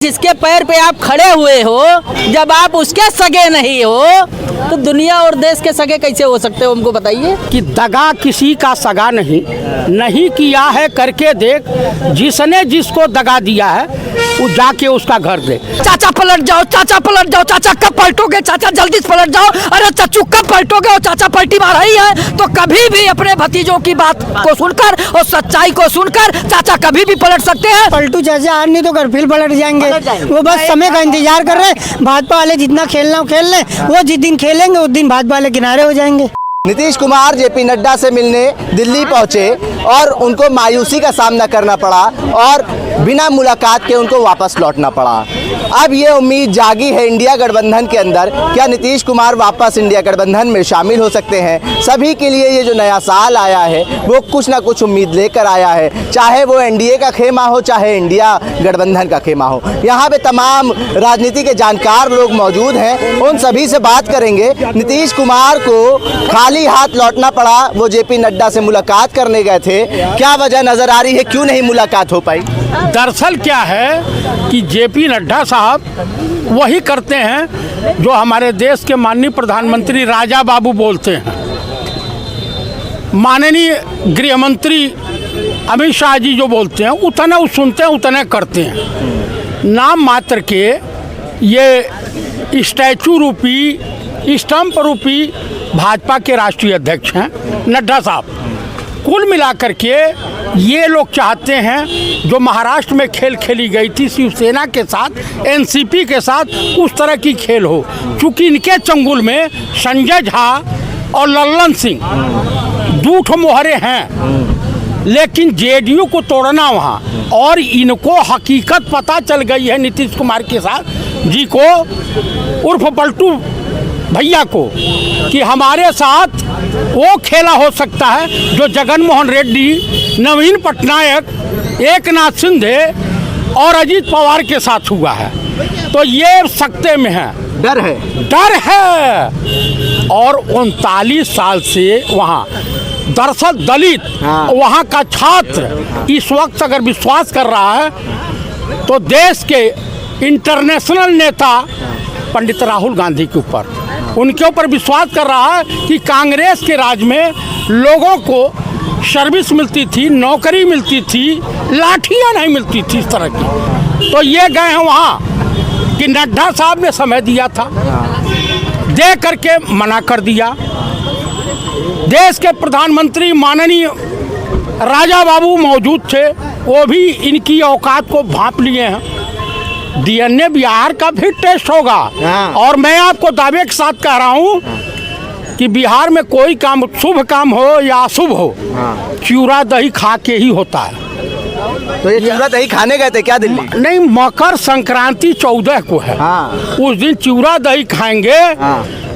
जिसके पैर पे आप खड़े हुए हो, जब आप उसके सगे नहीं हो तो दुनिया और देश के सगे कैसे हो सकते हो? हमको बताइए। कि दगा किसी का सगा नहीं किया है करके देख, जिसने जिसको दगा दिया है वो जाके उसका घर दे। चाचा पलट जाओ, चाचा पलट जाओ, चाचा कब पलटोगे, चाचा जल्दी से पलट जाओ। अरे चाचू कब पलटोगे? और चाचा पलटी मार रही है तो कभी भी अपने भतीजों की बात को सुनकर और सच्चाई को सुनकर चाचा कभी भी पलट सकते हैं। पलटू चाचा आज नहीं तो घर फिर पलट जाएंगे। वो बस समय का इंतजार कर रहे हैं। भाजपा वाले जितना खेलना हो खेल लें, वो जिस दिन खेलेंगे उस दिन भाजपा वाले किनारे हो जाएंगे। नीतीश कुमार जेपी नड्डा से मिलने दिल्ली पहुंचे और उनको मायूसी का सामना करना पड़ा और बिना मुलाकात के उनको वापस लौटना पड़ा। अब ये उम्मीद जागी है इंडिया गठबंधन के अंदर, क्या नीतीश कुमार वापस इंडिया गठबंधन में शामिल हो सकते हैं? सभी के लिए ये जो नया साल आया है वो कुछ ना कुछ उम्मीद लेकर आया है, चाहे वो एनडीए का खेमा हो चाहे इंडिया गठबंधन का खेमा हो। यहाँ पे तमाम राजनीति के जानकार लोग मौजूद हैं, उन सभी से बात करेंगे। नीतीश कुमार को खाली हाथ लौटना पड़ा, वो जेपी नड्डा से मुलाकात करने गए थे, क्या वजह नजर आ रही है, क्यों नहीं मुलाकात हो पाई? दरअसल क्या है कि जेपी नड्डा साहब वही करते हैं जो हमारे देश के माननीय प्रधानमंत्री राजा बाबू बोलते हैं। माननीय गृह मंत्री अमित शाह जी जो बोलते हैं उतना वो सुनते हैं उतना करते हैं। नाम मात्र के ये स्टैचू रूपी स्टंप रूपी भाजपा के राष्ट्रीय अध्यक्ष हैं नड्डा साहब। कुल मिलाकर के ये लोग चाहते हैं जो महाराष्ट्र में खेल खेली गई थी शिवसेना के साथ, एनसीपी के साथ, उस तरह की खेल हो। चूँकि इनके चंगुल में संजय झा और लल्लन सिंह दूठ मोहरे हैं, लेकिन जेडीयू को तोड़ना वहाँ, और इनको हकीकत पता चल गई है नीतीश कुमार के साथ जी को उर्फ पलटू भैया को कि हमारे साथ वो खेला हो सकता है जो जगन मोहन रेड्डी, नवीन पटनायक, एकनाथ शिंदे और अजीत पवार के साथ हुआ है। तो ये सकते में है, डर है। और 39 साल से वहाँ दरअसल दलित वहाँ का छात्र इस वक्त अगर विश्वास कर रहा है तो देश के इंटरनेशनल नेता पंडित राहुल गांधी के ऊपर, उनके ऊपर विश्वास कर रहा है कि कांग्रेस के राज में लोगों को सर्विस मिलती थी, नौकरी मिलती थी, लाठियां नहीं मिलती थी इस तरह की। तो ये गए हैं वहाँ कि नड्डा साहब ने समय दिया था, दे करके मना कर दिया। देश के प्रधानमंत्री माननीय राजा बाबू मौजूद थे, वो भी इनकी औकात को भांप लिए हैं। डीएनए बिहार का भी टेस्ट होगा, और मैं आपको दावे के साथ कह रहा हूँ कि बिहार में कोई काम, शुभ काम हो या अशुभ हो, चूरा दही खा के ही होता है। तो ये चूरा दही खाने गए थे क्या दिल्ली? नहीं, मकर संक्रांति 14 को है। उस दिन चूरा दही खाएंगे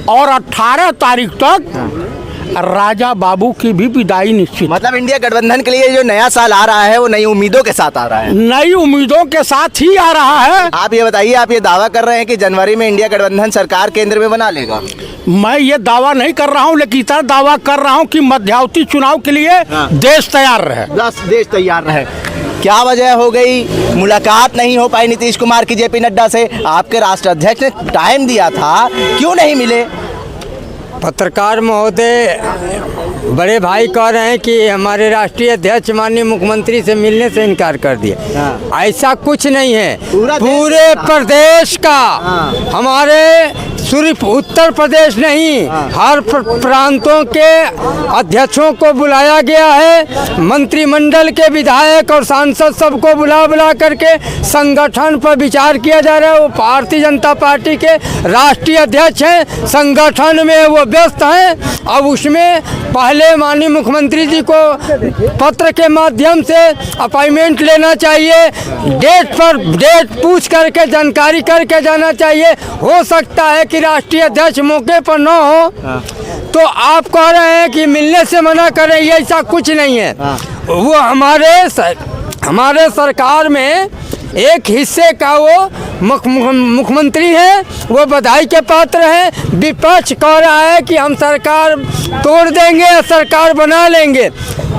और 18 तारीख तक राजा बाबू की भी विदाई निश्चित। मतलब इंडिया गठबंधन के लिए जो नया साल आ रहा है वो नई उम्मीदों के साथ आ रहा है। नई उम्मीदों के साथ ही आ रहा है। आप ये बताइए, आप ये दावा कर रहे हैं कि जनवरी में इंडिया गठबंधन सरकार केंद्र में बना लेगा? मैं ये दावा नहीं कर रहा हूँ, लेकिन इतना दावा कर रहा हूँ कि मध्यावधि चुनाव के लिए देश तैयार रहे। देश तैयार रहे। क्या वजह हो गई मुलाकात नहीं हो पाई नीतीश कुमार की जेपी नड्डा से? आपके राष्ट्रीय अध्यक्ष ने टाइम दिया था, क्यों नहीं मिले? पत्रकार महोदय, बड़े भाई कह रहे हैं कि हमारे राष्ट्रीय अध्यक्ष माननीय मुख्यमंत्री से मिलने से इनकार कर दिया। ऐसा कुछ नहीं है। पूरे प्रदेश का, हमारे सिर्फ उत्तर प्रदेश नहीं, हर प्रांतों के अध्यक्षों को बुलाया गया है। मंत्रिमंडल के विधायक और सांसद सबको बुला करके संगठन पर विचार किया जा रहा है। वो भारतीय जनता पार्टी के राष्ट्रीय अध्यक्ष हैं, संगठन में वो व्यस्त हैं। अब उसमें पहले माननीय मुख्यमंत्री जी को पत्र के माध्यम से अपॉइंटमेंट लेना चाहिए, डेट पूछ करके जानकारी करके जाना चाहिए। हो सकता है कि राष्ट्रीय अध्यक्ष मौके पर न हो, तो आप कह रहे हैं कि मिलने से मना करें, ये ऐसा कुछ नहीं है। वो हमारे सरकार में एक हिस्से का वो मुख्यमंत्री हैं, वो बधाई के पात्र हैं। विपक्ष कह रहा है कि हम सरकार तोड़ देंगे, सरकार बना लेंगे।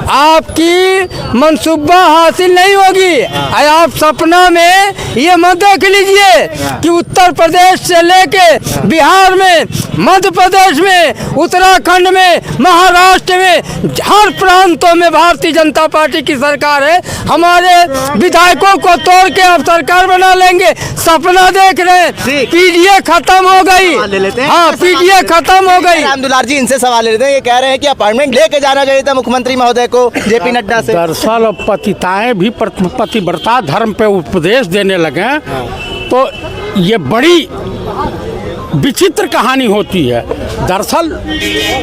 आपकी मंसूबा हासिल नहीं होगी। आप सपना में ये मत देख लीजिए कि उत्तर प्रदेश से लेके बिहार में, मध्य प्रदेश में, उत्तराखंड में, महाराष्ट्र में, हर प्रांतों में भारतीय जनता पार्टी की सरकार है। हमारे विधायकों को तोड़ के अब सरकार बना लेंगे, सपना देख रहे हैं। पीडीए खत्म हो गई। हाँ, पीडीए खत्म हो गई। रामदुलार जी इनसे सवाल लेते हैं, ये कह रहे हैं कि अपॉइंटमेंट लेके जाना चाहिए था मुख्यमंत्री महोदय को जेपी नड्डा से। दरअसल पतिताएं भी पतिव्रता धर्म पे उपदेश देने लगे तो ये बड़ी विचित्र कहानी होती है। दरअसल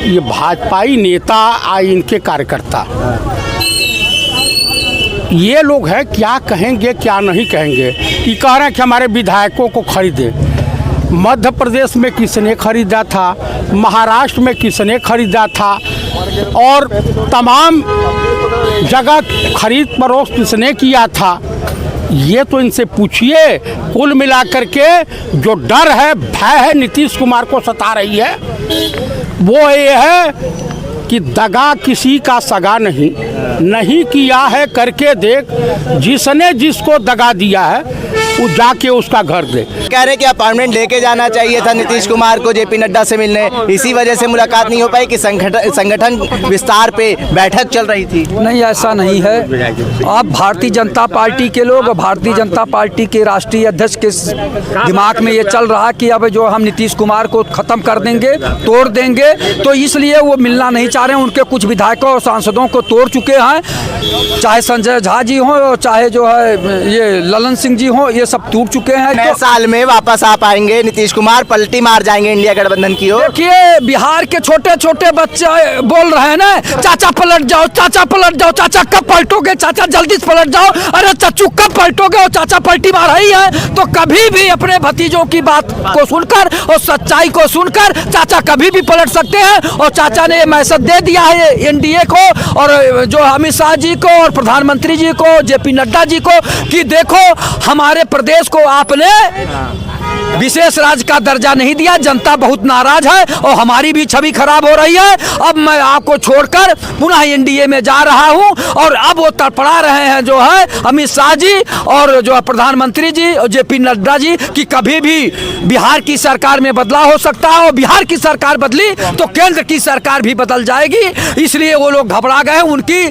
ये भाजपाई नेता इनके कार्यकर्ता ये लोग हैं, क्या कहेंगे क्या नहीं कहेंगे। कि कह रहे हैं कि हमारे विधायकों को खरीदे। मध्य प्रदेश में किसने खरीदा था, महाराष्ट्र में किसने खरीदा था, और तमाम जगह खरीद फरोख्त किसने किया था, ये तो इनसे पूछिए। कुल मिलाकर के जो डर है, भय है नीतीश कुमार को सता रही है, वो ये है कि दगा किसी का सगा नहीं किया है करके देख, जिसने जिसको दगा दिया है वो जाके उसका घर दे। कह रहे कि अपॉइंटमेंट लेके जाना चाहिए था नीतीश कुमार को जेपी नड्डा से मिलने, इसी वजह से मुलाकात नहीं हो पाई कि संगठन विस्तार पे बैठक चल रही थी। नहीं, ऐसा नहीं है। अब भारतीय जनता पार्टी के लोग, भारतीय जनता पार्टी के राष्ट्रीय अध्यक्ष के दिमाग में ये चल रहा कि अब जो हम नीतीश कुमार को खत्म कर देंगे, तोड़ देंगे, तो इसलिए वो मिलना नहीं चाह रहे हैं। उनके कुछ विधायकों और सांसदों को तोड़ चुके हैं, चाहे संजय झा जी हो, चाहे जो है ये ललन सिंह जी हो, ये सब टूट चुके हैं। नए साल में वापस आ पाएंगे नीतीश कुमार, पलटी मार जाएंगे इंडिया गठबंधन की ओर। देखिए, बिहार के छोटे छोटे बच्चे बोल रहे हैं ना, चाचा पलट जाओ, चाचा पलट जाओ, चाचा कब पलटोगे, चाचा जल्दी से पलट जाओ। अरे चाचू कब पलटोगे, और चाचा पलटी मार रही है। तो कभी भी अपने भतीजों की बात को सुनकर और सच्चाई को सुनकर चाचा कभी भी पलट सकते हैं। और चाचा ने मैसेज दे दिया है एनडीए को, और जो अमित शाह जी को, और प्रधानमंत्री जी को, जेपी नड्डा जी को, कि देखो हमारे प्रदेश को आपने विशेष राज्य का दर्जा नहीं दिया, जनता बहुत नाराज है और हमारी भी छवि खराब हो रही है। अब मैं आपको छोड़कर पुनः एनडीए में जा रहा हूं। और अब वो तड़पड़ा रहे हैं जो है अमित शाह जी और जो है प्रधानमंत्री जी और जेपी नड्डा जी कि कभी भी बिहार की सरकार में बदलाव हो सकता है, और बिहार की सरकार बदली तो केंद्र की सरकार भी बदल जाएगी। इसलिए वो लोग घबरा गए, उनकी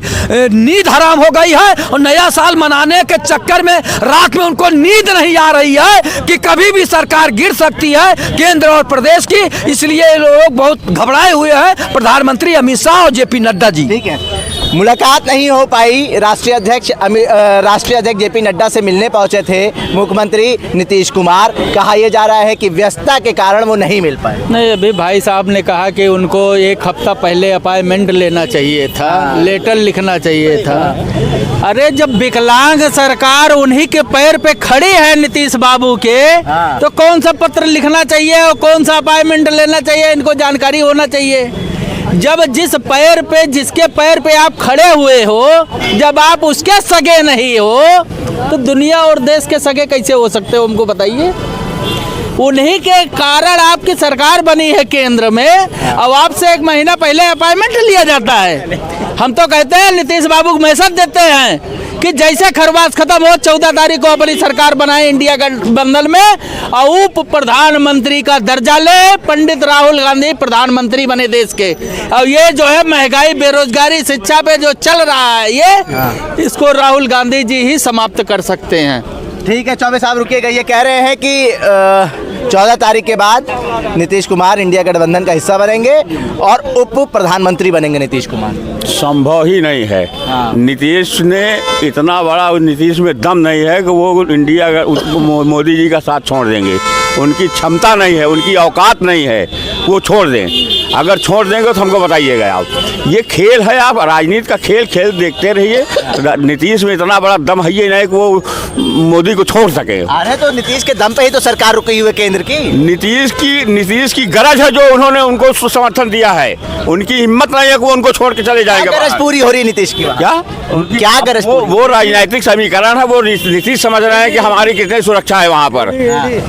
नींद हराम हो गई है, और नया साल मनाने के चक्कर में रात में उनको नींद नहीं आ रही है कि कभी भी सरकार गिर सकती है केंद्र और प्रदेश की। इसलिए लोग बहुत घबराए हुए हैं, प्रधानमंत्री अमित शाह और जेपी नड्डा जी। ठीक है, मुलाकात नहीं हो पाई। राष्ट्रीय अध्यक्ष जेपी नड्डा से मिलने पहुंचे थे मुख्यमंत्री नीतीश कुमार। कहा यह जा रहा है कि व्यस्तता के कारण वो नहीं मिल पाए। नहीं, अभी भाई साहब ने कहा कि उनको एक हफ्ता पहले अपॉइंटमेंट लेना चाहिए था, लेटर लिखना चाहिए था। अरे जब विकलांग सरकार उन्हीं के पैर पे खड़ी है नीतीश बाबू के, तो कौन सा पत्र लिखना चाहिए और कौन सा अपॉइंटमेंट लेना चाहिए, इनको जानकारी होना चाहिए। जब जिसके पैर पे आप खड़े हुए हो, जब आप उसके सगे नहीं हो, तो दुनिया और देश के सगे कैसे हो सकते हो, हमको बताइए। उन्हीं के कारण आपकी सरकार बनी है केंद्र में। अब आपसे एक महीना पहले अपॉइंटमेंट लिया जाता है। हम तो कहते हैं नीतीश बाबू को मैसेज देते हैं कि जैसे खरवास खत्म हो 14 तारीख को अपनी सरकार बनाए इंडिया गठबंधन में, और उप प्रधानमंत्री का दर्जा ले। पंडित राहुल गांधी प्रधानमंत्री बने देश के। और ये जो है महंगाई, बेरोजगारी, शिक्षा पे जो चल रहा है, ये इसको राहुल गांधी जी ही समाप्त कर सकते हैं। ठीक है, चौबे साहब रुकिएगा। ये कह रहे हैं कि 14 तारीख के बाद नीतीश कुमार इंडिया गठबंधन का हिस्सा बनेंगे और उप प्रधानमंत्री बनेंगे नीतीश कुमार। संभव ही नहीं है। नीतीश ने इतना बड़ा, नीतीश में दम नहीं है कि वो इंडिया मोदी जी का साथ छोड़ देंगे। उनकी क्षमता नहीं है, उनकी औकात नहीं है, वो छोड़ दें। अगर छोड़ देंगे तो हमको बताइएगा आप। ये खेल है, आप राजनीति का खेल देखते रहिए। नीतीश में इतना बड़ा दम है ही नहीं कि वो मोदी को छोड़ सके। अरे तो नीतीश के दम पे ही तो सरकार रुकी हुई है केंद्र की। नीतीश की गरज है जो उन्होंने उनको समर्थन दिया है, उनकी हिम्मत नहीं है कि वो उनको छोड़ के चले जाएंगे। गरज पूरी हो रही है नीतीश की? क्या गरज? वो राजनीतिक समीकरण है। वो नीतीश समझ रहे हैं कि हमारी कितनी सुरक्षा है वहाँ पर,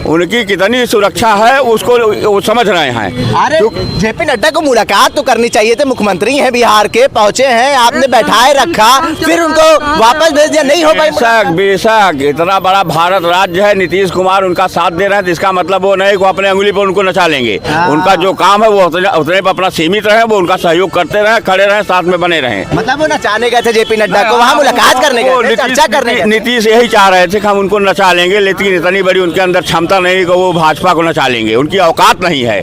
उनकी कितनी सुरक्षा है उसको वो समझ रहे हैं। अरे जेपी नड्डा को मुलाकात तो करनी चाहिए थे, मुख्यमंत्री हैं बिहार के, पहुंचे हैं, आपने बैठाए रखा, फिर उनको वापस भेज दिया, नहीं हो पाई। बेशक इतना बड़ा भारत राज्य है, नीतीश कुमार उनका साथ दे रहे हैं तो इसका मतलब वो नहीं कि अपने अंगुली पर उनको नचा लेंगे। उनका जो काम है वो उतने पर अपना सीमित रहे, वो उनका सहयोग करते रहे, खड़े रहे, साथ में बने रहे। मतलब वो नचाने गए थे जेपी नड्डा को, वहाँ मुलाकात करने गए थे, चर्चा करने गए थे। नीतीश यही चाह रहे थे कि हम उनको नचा लेंगे, लेकिन इतनी बड़ी उनके अंदर क्षमता नहीं कि वो भाजपा को नचा लेंगे, उनकी औकात नहीं है।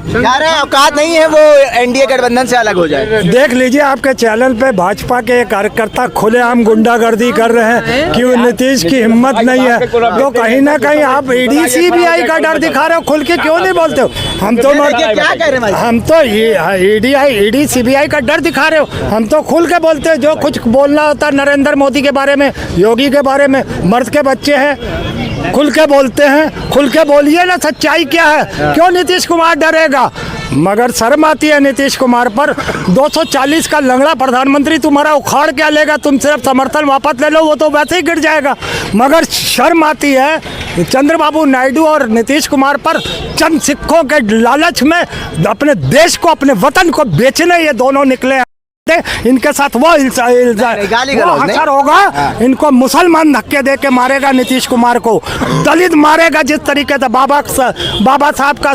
औकात नहीं है, वो एनडीए गठबंधन से अलग हो जाए। देख लीजिए आपके चैनल पे भाजपा के कार्यकर्ता खुलेआम गुंडागर्दी कर रहे हैं कि नीतीश की हिम्मत नहीं है, तो कहीं ना कहीं आप ईडी सीबीआई का डर दिखा रहे हो, खुल के क्यों नहीं बोलते हो? हम तो ईडी सीबीआई का डर दिखा रहे हो, हम तो खुल के बोलते हैं, जो कुछ बोलना होता है नरेंद्र मोदी के बारे में, योगी के बारे में, मर्द के बच्चे हैं, खुल के बोलते हैं, खुल के बोलिए ना सच्चाई क्या है, क्यों नीतीश कुमार डरेगा? मगर शर्म आती है नीतीश कुमार पर। 240 का लंगड़ा प्रधानमंत्री तुम्हारा उखाड़ क्या लेगा, तुम सिर्फ समर्थन वापस ले लो, वो तो वैसे ही गिर जाएगा। मगर शर्म आती है चंद्रबाबू नायडू और नीतीश कुमार पर चंद सिक्कों के लालच में अपने देश को, अपने वतन को बेचने ये दोनों निकले हैं। इनके साथ वो हशर होगा, इनको मुसलमान धक्के दे के मारेगा नीतीश कुमार को, दलित मारेगा जिस तरीके से बाबा साहब का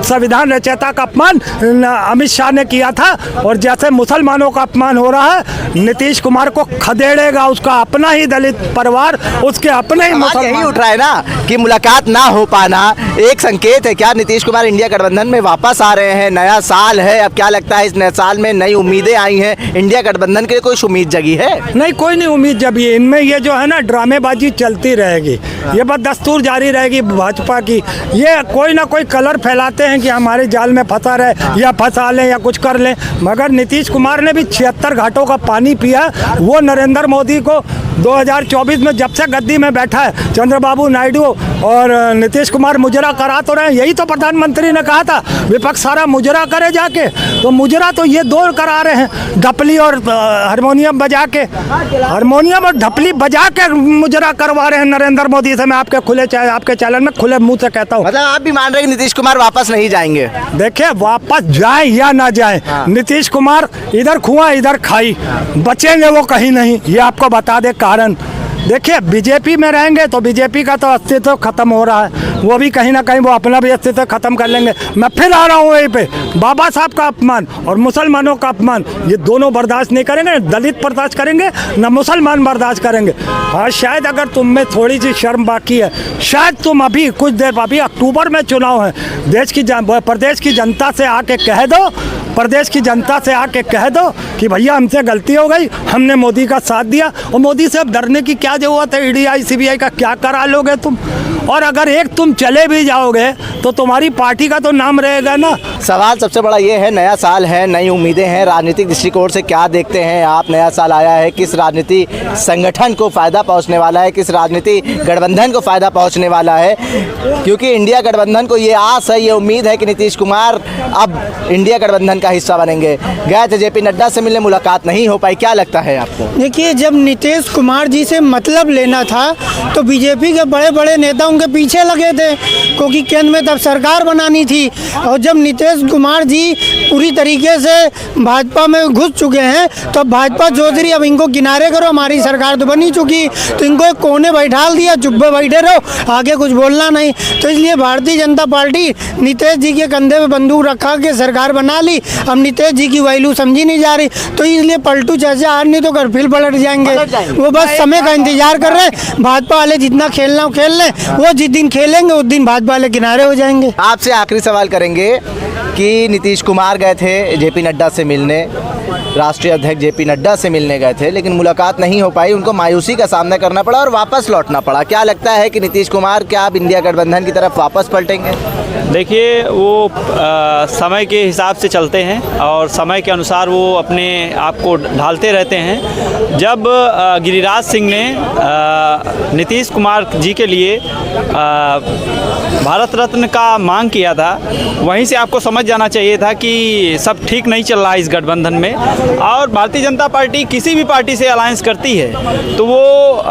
संविधान रचयिता का अपमान अमित शाह ने किया था, और जैसे मुसलमानों का अपमान हो रहा है नीतीश कुमार को खदेड़ेगा उसका अपना ही दलित परिवार, उसके अपने ही मुसलमान। यही उठ रहा है ना कि मुलाकात ना हो पाना एक संकेत है क्या? नीतीश कुमार इंडिया गठबंधन में वापस आ रहे हैं, नया साल है, अब क्या लगता है इस नए साल में नई उम्मीदें आई हैं, इंडिया गठबंधन के लिए कोई उम्मीद जगी है? नहीं, कोई नहीं उम्मीद जगी है। इनमें ये जो है ना ड्रामेबाजी चलती रहेगी, ये बस दस्तूर जारी रहेगी भाजपा की। ये कोई ना कोई कलर फैलाते हैं कि हमारे जाल में फंसा रहे या फंसा लें या कुछ कर लें, मगर नीतीश कुमार ने भी 76 घाटों का पानी पिया। वो नरेंद्र मोदी को 2024 में जब से गद्दी में बैठा है चंद्रबाबू नायडू और नीतीश कुमार मुजरा करा तो रहे, यही तो प्रधानमंत्री ने कहा था विपक्ष सारा मुजरा करे जाके, तो मुजरा तो ये दो करा रहे हैं, ढपली और हारमोनियम बजा के, हारमोनियम और ढपली बजा के मुजरा करवा रहे हैं नरेंद्र मोदी से। मैं आपके चैनल में खुले मुंह से कहता हूँ। मतलब आप भी मान रहे हैं नीतीश कुमार वापस नहीं जाएंगे? देखिए, वापस जाए या ना जाए, नीतीश कुमार इधर खुआ इधर खाई, बचेंगे वो कहीं नहीं, ये आपको बता दे कारण। देखिए, बीजेपी में रहेंगे तो बीजेपी का तो अस्तित्व खत्म हो रहा है, वो भी कहीं ना कहीं वो अपना भी अस्तित्व खत्म कर लेंगे। मैं फिर आ रहा हूँ वहीं पे, बाबा साहब का अपमान और मुसलमानों का अपमान, ये दोनों बर्दाश्त नहीं करेंगे। दलित बर्दाश्त करेंगे ना मुसलमान बर्दाश्त करेंगे। हाँ, शायद अगर तुम में थोड़ी सी शर्म बाकी है, शायद तुम अभी कुछ देर, अभी अक्टूबर में चुनाव है, प्रदेश की जनता से आके कह दो, प्रदेश की जनता से आके कह दो कि भैया हमसे गलती हो गई, हमने मोदी का साथ दिया, और मोदी से अब डरने की क्या जरूरत है? ईडी सीबीआई का क्या करा लोगे तुम? और अगर एक तुम चले भी जाओगे तो तुम्हारी पार्टी का तो नाम रहेगा ना। सवाल सबसे बड़ा ये है, नया साल है, नई उम्मीदें हैं, राजनीतिक दृष्टिकोण से क्या देखते हैं आप? नया साल आया है, किस राजनीति संगठन को फ़ायदा पहुंचने वाला है, किस राजनीति गठबंधन को फ़ायदा पहुंचने वाला है? क्योंकि इंडिया गठबंधन को ये आस है, ये उम्मीद है कि नीतीश कुमार अब इंडिया गठबंधन का हिस्सा बनेंगे। गए थे जेपी नड्डा से मिलने, मुलाकात नहीं हो पाई, क्या लगता है आपको? देखिए, जब नीतीश कुमार जी से मतलब लेना था तो बीजेपी के बड़े बड़े नेता उनके पीछे लगे थे, क्योंकि केंद्र में तब सरकार बनानी थी। और जब नीतीश कुमार जी पूरी तरीके से भाजपा में घुस चुके हैं तो भाजपा सोच रही अब इनको किनारे करो, हमारी सरकार तो बनी चुकी, तो इनको एक कोने बैठाल दिया, चुप्पे बैठे रहो, आगे कुछ बोलना नहीं। तो इसलिए भारतीय जनता पार्टी नीतीश जी के कंधे पे बंदूक रखा के सरकार बना ली। अब नीतीश जी की वैल्यू समझी नहीं जा रही, तो इसलिए पलटू चाचा आज नहीं तो फिर पलट जाएंगे। वो बस समय का इंतजार कर रहे हैं। भाजपा वाले जितना खेलना खेल लें, वो जिस दिन खेलेंगे उस दिन भाजपा वाले किनारे हो जाएंगे। आपसे आखिरी सवाल करेंगे कि नीतीश कुमार गए थे जेपी नड्डा से मिलने, राष्ट्रीय अध्यक्ष जेपी नड्डा से मिलने गए थे, लेकिन मुलाकात नहीं हो पाई, उनको मायूसी का सामना करना पड़ा और वापस लौटना पड़ा। क्या लगता है कि नीतीश कुमार क्या अब इंडिया गठबंधन की तरफ वापस पलटेंगे? देखिए वो समय के हिसाब से चलते हैं और समय के अनुसार वो अपने आप को ढालते रहते हैं। जब गिरिराज सिंह ने नीतीश कुमार जी के लिए भारत रत्न का मांग किया था, वहीं से आपको समझ जाना चाहिए था कि सब ठीक नहीं चल रहा है इस गठबंधन में। और भारतीय जनता पार्टी किसी भी पार्टी से अलायंस करती है तो वो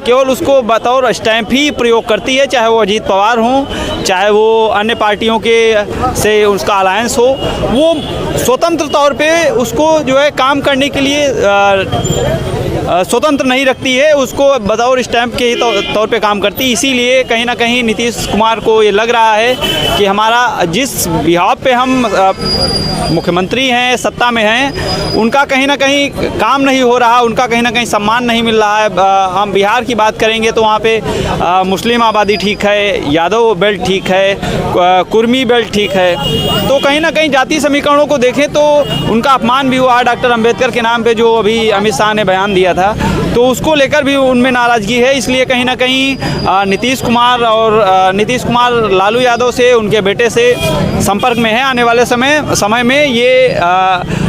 केवल उसको बतौर स्टैंप ही प्रयोग करती है, चाहे वो अजीत पवार हों, चाहे वो अन्य पार्टियों के से उसका अलायंस हो। वो स्वतंत्र तौर पे उसको जो है काम करने के लिए स्वतंत्र नहीं रखती है, उसको बतौर स्टैंप के ही तौर पे काम करती है। इसीलिए कहीं ना कहीं नीतीश कुमार को ये लग रहा है कि हमारा जिस बिहाव पे हम मुख्यमंत्री हैं, सत्ता में हैं, उनका कहीं ना कहीं काम नहीं हो रहा, उनका कहीं ना कहीं सम्मान नहीं मिल रहा है। हम बिहार की बात करेंगे तो वहाँ पे मुस्लिम आबादी ठीक है, यादव बेल्ट ठीक है, कुर्मी बेल्ट ठीक है। तो कहीं ना कहीं जाति समीकरणों को देखें तो उनका अपमान भी हुआ। डॉक्टर अंबेडकर के नाम पे जो अभी अमित शाह ने बयान दिया था, तो उसको लेकर भी उनमें नाराज़गी है। इसलिए कहीं ना कहीं नीतीश कुमार लालू यादव से, उनके बेटे से संपर्क में है। आने वाले समय में ये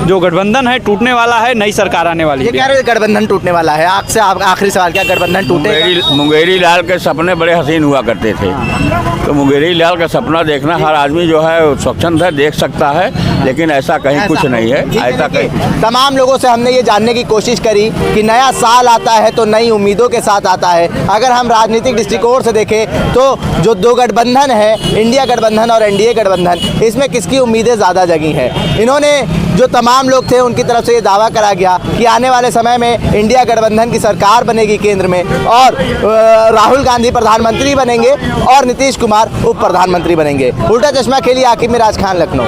जो गठबंधन है टूटने वाला है, नई सरकार आने वाली है। ये कह रहे गठबंधन टूटने वाला है। आपसे आखिरी सवाल, क्या गठबंधन टूटेगा? मुंगेरी लाल के सपने बड़े हसीन हुआ करते थे, तो मुंगेरी लाल का सपना देखना हर आदमी जो है स्वच्छंद है, देख सकता है, लेकिन ऐसा कहीं कुछ नहीं है। ऐसा कहीं तमाम लोगों से हमने ये जानने की कोशिश करी कि नया साल आता है तो नई उम्मीदों के साथ आता है। अगर हम राजनीतिक दृष्टिकोण से देखें तो जो दो गठबंधन है, इंडिया गठबंधन और एनडीए गठबंधन, इसमें किसकी उम्मीदें ज़्यादा जगी हैं? इन्होंने जो तमाम लोग थे उनकी तरफ से ये दावा करा गया कि आने वाले समय में इंडिया गठबंधन की सरकार बनेगी केंद्र में, और राहुल गांधी प्रधानमंत्री बनेंगे और नीतीश कुमार उप प्रधानमंत्री बनेंगे। उल्टा चश्मा के लिए आकिब मिराज खान, लखनऊ।